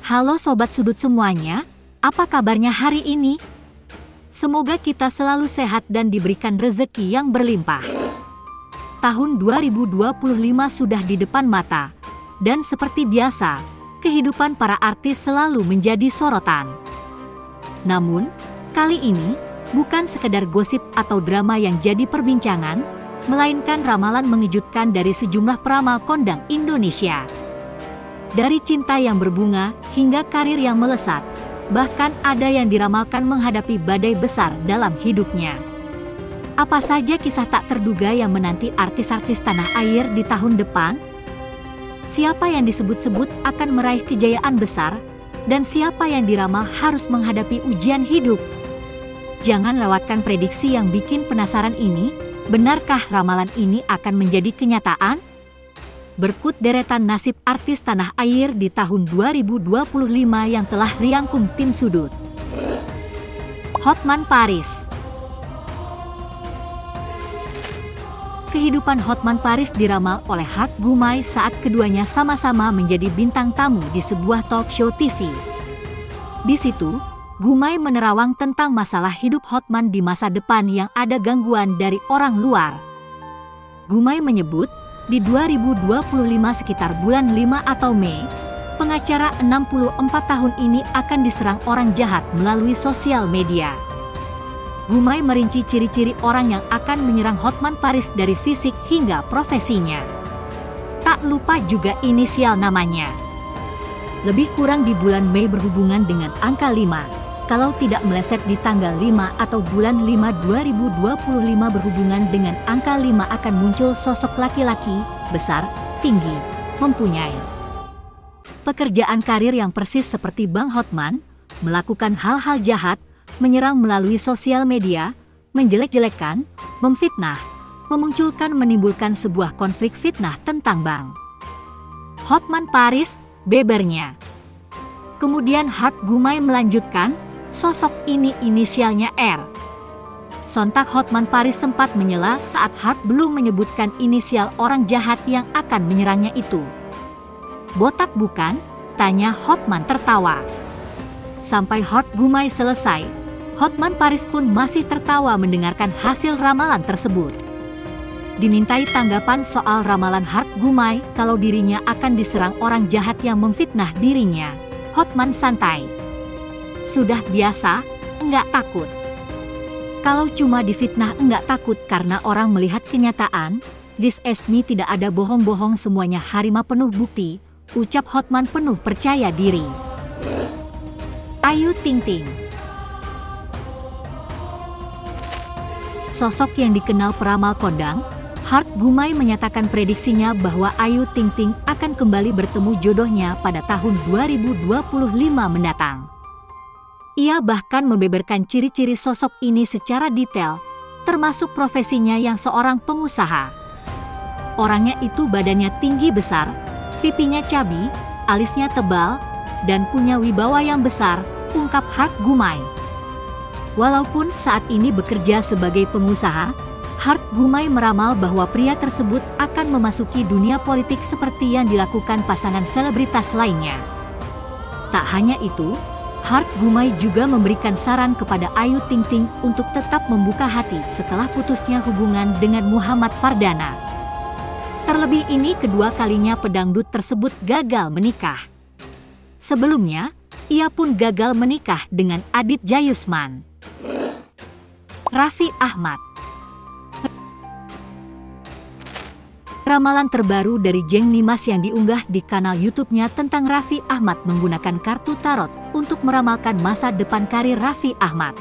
Halo Sobat Sudut semuanya, apa kabarnya hari ini? Semoga kita selalu sehat dan diberikan rezeki yang berlimpah. Tahun 2025 sudah di depan mata, dan seperti biasa, kehidupan para artis selalu menjadi sorotan. Namun, kali ini bukan sekedar gosip atau drama yang jadi perbincangan, melainkan ramalan mengejutkan dari sejumlah peramal kondang Indonesia. Dari cinta yang berbunga hingga karir yang melesat, bahkan ada yang diramalkan menghadapi badai besar dalam hidupnya. Apa saja kisah tak terduga yang menanti artis-artis tanah air di tahun depan? Siapa yang disebut-sebut akan meraih kejayaan besar, dan siapa yang diramal harus menghadapi ujian hidup? Jangan lewatkan prediksi yang bikin penasaran ini. Benarkah ramalan ini akan menjadi kenyataan? Berikut deretan nasib artis tanah air di tahun 2025 yang telah dirangkum tim Sudut. Hotman Paris. Kehidupan Hotman Paris diramal oleh Hart Gumai saat keduanya sama-sama menjadi bintang tamu di sebuah talk show TV. Di situ, Gumai menerawang tentang masalah hidup Hotman di masa depan yang ada gangguan dari orang luar. Gumai menyebut, di 2025 sekitar bulan 5 atau Mei, pengacara 64 tahun ini akan diserang orang jahat melalui sosial media. Gumai merinci ciri-ciri orang yang akan menyerang Hotman Paris dari fisik hingga profesinya. Tak lupa juga inisial namanya. Lebih kurang di bulan Mei berhubungan dengan angka 5. Kalau tidak meleset di tanggal 5 atau bulan 5 2025 berhubungan dengan angka 5 akan muncul sosok laki-laki, besar, tinggi, mempunyai pekerjaan karir yang persis seperti Bang Hotman, melakukan hal-hal jahat, menyerang melalui sosial media, menjelek-jelekan, memfitnah, menimbulkan sebuah konflik fitnah tentang Bang Hotman Paris, bebernya. Kemudian Hart Gumai melanjutkan, sosok ini inisialnya R. Sontak Hotman Paris sempat menyela saat Hart belum menyebutkan inisial orang jahat yang akan menyerangnya itu. Botak bukan? Tanya Hotman tertawa. Sampai Hart Gumai selesai, Hotman Paris pun masih tertawa mendengarkan hasil ramalan tersebut. Dimintai tanggapan soal ramalan Hart Gumai kalau dirinya akan diserang orang jahat yang memfitnah dirinya, Hotman santai. Sudah biasa, enggak takut. Kalau cuma difitnah enggak takut karena orang melihat kenyataan, this is me, tidak ada bohong-bohong, semuanya harimau penuh bukti, ucap Hotman penuh percaya diri. Ayu Ting Ting. Sosok yang dikenal peramal kondang, Hart Gumai menyatakan prediksinya bahwa Ayu Ting Ting akan kembali bertemu jodohnya pada tahun 2025 mendatang. Ia bahkan membeberkan ciri-ciri sosok ini secara detail, termasuk profesinya yang seorang pengusaha. Orangnya itu badannya tinggi besar, pipinya cabi, alisnya tebal, dan punya wibawa yang besar, ungkap Hart Gumai. Walaupun saat ini bekerja sebagai pengusaha, Hart Gumai meramal bahwa pria tersebut akan memasuki dunia politik seperti yang dilakukan pasangan selebritas lainnya. Tak hanya itu, Hart Gumai juga memberikan saran kepada Ayu Ting Ting untuk tetap membuka hati setelah putusnya hubungan dengan Muhammad Fardana. Terlebih ini kedua kalinya pedangdut tersebut gagal menikah. Sebelumnya, ia pun gagal menikah dengan Adit Jayusman. Raffi Ahmad. Ramalan terbaru dari Jeng Nimas yang diunggah di kanal YouTube-nya tentang Raffi Ahmad menggunakan kartu tarot untuk meramalkan masa depan karir Raffi Ahmad.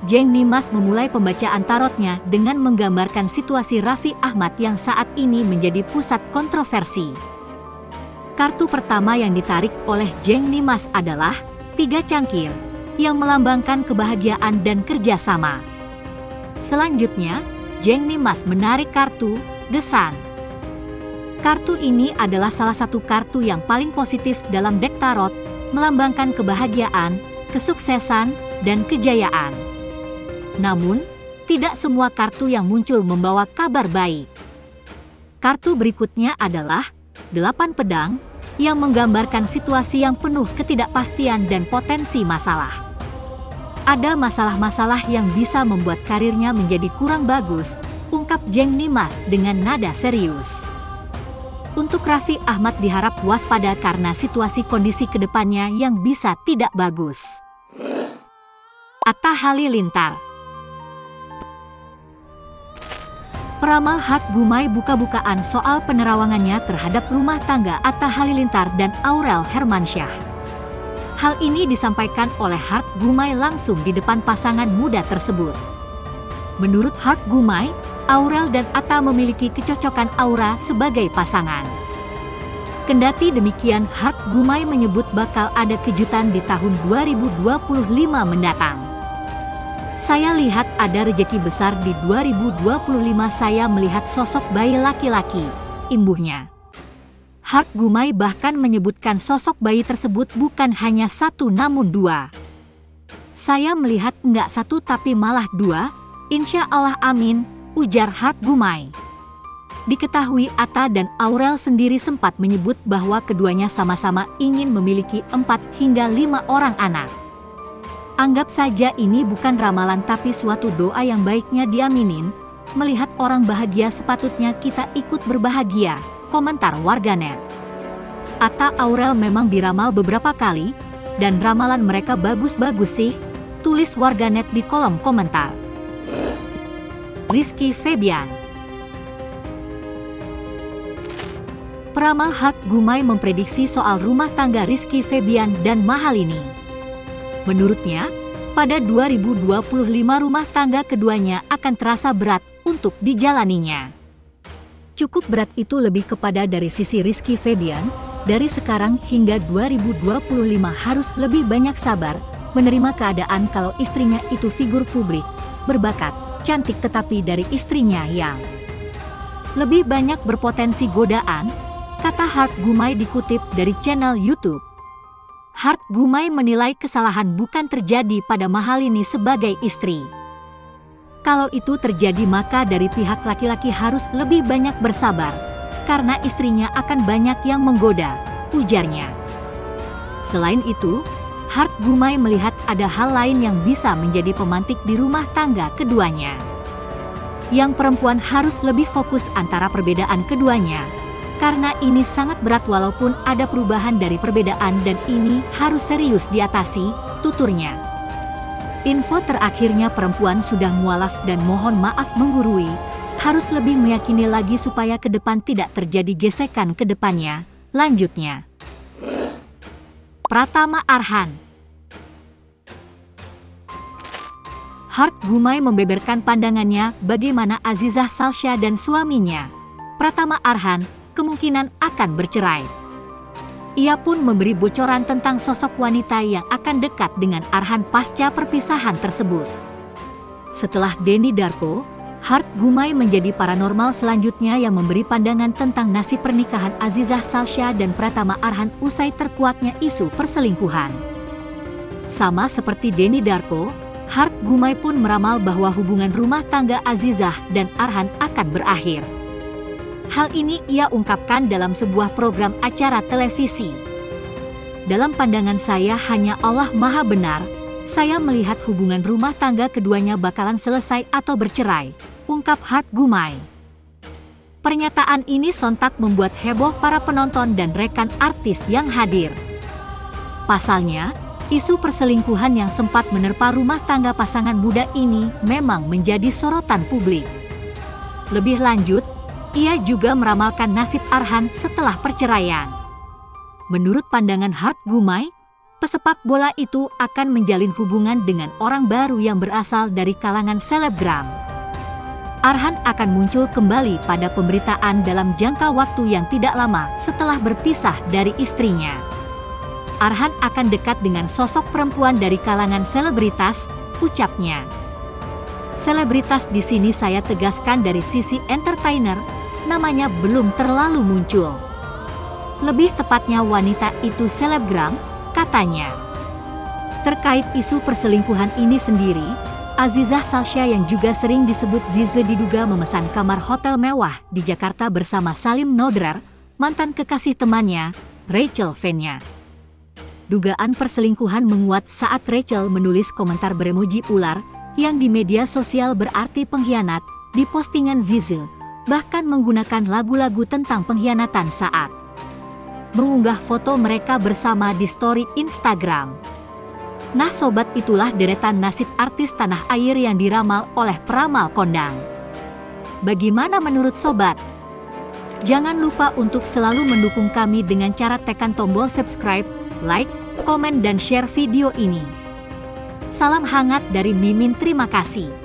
Jeng Nimas memulai pembacaan tarotnya dengan menggambarkan situasi Raffi Ahmad yang saat ini menjadi pusat kontroversi. Kartu pertama yang ditarik oleh Jeng Nimas adalah 3 cangkir, yang melambangkan kebahagiaan dan kerjasama. Selanjutnya, Jeng Nimas menarik kartu The Sun. Kartu ini adalah salah satu kartu yang paling positif dalam dek tarot, melambangkan kebahagiaan, kesuksesan, dan kejayaan. Namun, tidak semua kartu yang muncul membawa kabar baik. Kartu berikutnya adalah 8 pedang, yang menggambarkan situasi yang penuh ketidakpastian dan potensi masalah. Ada masalah-masalah yang bisa membuat karirnya menjadi kurang bagus, ungkap Jeng Nimas dengan nada serius. Untuk Raffi Ahmad diharap waspada karena situasi kondisi kedepannya yang bisa tidak bagus. Atta Halilintar. Peramal Hart Gumai buka-bukaan soal penerawangannya terhadap rumah tangga Atta Halilintar dan Aurel Hermansyah. Hal ini disampaikan oleh Hart Gumai langsung di depan pasangan muda tersebut. Menurut Hart Gumai, Aurel dan Atta memiliki kecocokan aura sebagai pasangan. Kendati demikian, Hart Gumai menyebut bakal ada kejutan di tahun 2025 mendatang. Saya lihat ada rejeki besar di 2025, saya melihat sosok bayi laki-laki, imbuhnya. Hart Gumai bahkan menyebutkan sosok bayi tersebut bukan hanya satu namun dua. Saya melihat nggak satu tapi malah dua, insya Allah amin, ujar Hart Gumai. Diketahui Atta dan Aurel sendiri sempat menyebut bahwa keduanya sama-sama ingin memiliki 4 hingga 5 orang anak. Anggap saja ini bukan ramalan tapi suatu doa yang baiknya diaminin, melihat orang bahagia sepatutnya kita ikut berbahagia, komentar warganet. Atta Aurel memang diramal beberapa kali, dan ramalan mereka bagus-bagus sih, tulis warganet di kolom komentar. Rizky Febian. Peramal Hart Gumai memprediksi soal rumah tangga Rizky Febian dan Mahalini. Menurutnya, pada 2025 rumah tangga keduanya akan terasa berat untuk dijalaninya. Cukup berat itu lebih kepada dari sisi Rizky Febian, dari sekarang hingga 2025 harus lebih banyak sabar, menerima keadaan kalau istrinya itu figur publik, berbakat, cantik tetapi dari istrinya yang lebih banyak berpotensi godaan, kata Hart Gumai dikutip dari channel YouTube. Hart Gumai menilai kesalahan bukan terjadi pada Mahalini sebagai istri. Kalau itu terjadi maka dari pihak laki-laki harus lebih banyak bersabar, karena istrinya akan banyak yang menggoda, ujarnya. Selain itu, Hart Gumai melihat ada hal lain yang bisa menjadi pemantik di rumah tangga keduanya. Yang perempuan harus lebih fokus antara perbedaan keduanya, karena ini sangat berat walaupun ada perubahan dari perbedaan dan ini harus serius diatasi, tuturnya. Info terakhirnya perempuan sudah mualaf dan mohon maaf menggurui, harus lebih meyakini lagi supaya ke depan tidak terjadi gesekan ke depannya, lanjutnya. Pratama Arhan. Hart Gumai membeberkan pandangannya bagaimana Azizah Salsya dan suaminya, Pratama Arhan, kemungkinan akan bercerai. Ia pun memberi bocoran tentang sosok wanita yang akan dekat dengan Arhan pasca perpisahan tersebut. Setelah Denny Darko, Hart Gumai menjadi paranormal selanjutnya yang memberi pandangan tentang nasib pernikahan Azizah Salsya dan Pratama Arhan usai terkuaknya isu perselingkuhan. Sama seperti Denny Darko, Hart Gumai pun meramal bahwa hubungan rumah tangga Azizah dan Arhan akan berakhir. Hal ini ia ungkapkan dalam sebuah program acara televisi. Dalam pandangan saya hanya Allah Maha Benar, saya melihat hubungan rumah tangga keduanya bakalan selesai atau bercerai, ungkap Hart Gumai. Pernyataan ini sontak membuat heboh para penonton dan rekan artis yang hadir. Pasalnya, isu perselingkuhan yang sempat menerpa rumah tangga pasangan muda ini memang menjadi sorotan publik. Lebih lanjut, ia juga meramalkan nasib Arhan setelah perceraian. Menurut pandangan Hart Gumai, pesepak bola itu akan menjalin hubungan dengan orang baru yang berasal dari kalangan selebgram. Arhan akan muncul kembali pada pemberitaan dalam jangka waktu yang tidak lama setelah berpisah dari istrinya. Arhan akan dekat dengan sosok perempuan dari kalangan selebritas, ucapnya. Selebritas di sini saya tegaskan dari sisi entertainer, namanya belum terlalu muncul. Lebih tepatnya wanita itu selebgram, katanya. Terkait isu perselingkuhan ini sendiri, Azizah Salsya yang juga sering disebut Zize diduga memesan kamar hotel mewah di Jakarta bersama Salim Nodrar, mantan kekasih temannya, Rachel fan-nya. Dugaan perselingkuhan menguat saat Rachel menulis komentar beremoji ular yang di media sosial berarti pengkhianat di postingan Zizou, bahkan menggunakan lagu-lagu tentang pengkhianatan saat mengunggah foto mereka bersama di story Instagram. Nah sobat, itulah deretan nasib artis tanah air yang diramal oleh peramal kondang. Bagaimana menurut sobat? Jangan lupa untuk selalu mendukung kami dengan cara tekan tombol subscribe, like, komen dan share video ini. Salam hangat dari Mimin, terima kasih.